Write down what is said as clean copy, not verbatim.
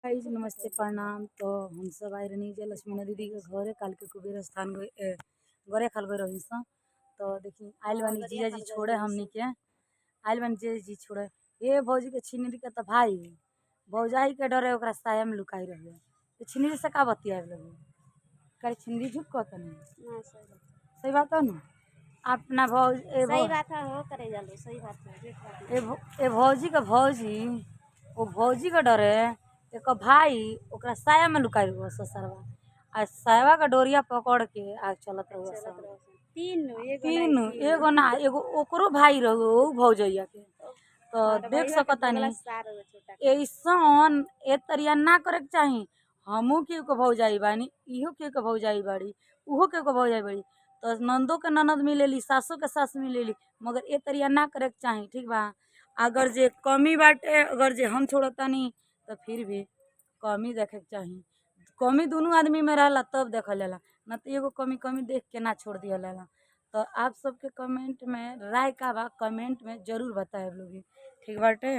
Guys नमस्ते प्रणाम। तो हम सब आए रहनी जे लक्ष्मी दीदी के घरे काल के कुबेर स्थान गरे खाल गए रही सन। तो देखी आइल बानी जिया जी छोड़े हमनी के आइल बानी जिया जी छोड़े ये भौजी के छिनरी के तो भाई भौजाई के डरे ओकरा साया में लुकाई रहे। तो छिनरी से का बतिया लगे कर छिनरी झुक कहता नहीं सही बात है ना अपना भौज सही बात है हो करे जालो सही बात है ए भौजी का भौजी वो भौजी का डरे एक भाई ओकरा साया में लुकाई रहो ससुरवा आ साया का डोरिया पकड़ के आग चलत रहो सब तीन एगो ना एगो ओकरो भाई रहो भौजैया के। तो देख सकता नहीं ऐसन ए तरिया ना करे के चाही। हमू के को भौजाई बानी इहो के भौजाई बाड़ी उहो के भौजाई बाड़ी। तो नंदो के ननद मिलेली सासो के सास मिलेली मगर ए तरिया ना करे के चाही ठीक बा। अगर जे कमी बाटे अगर जे हम छोड़तानी तो फिर भी कमी देखे के चाही। कमी दोनों आदमी में रहला तब देखल जाला न तो एगो कमी देख के ना छोड़ दिया जाला। तो आप सबके कमेंट में राय का बा कमेंट में जरूर बताए लोग ठीक बाटे।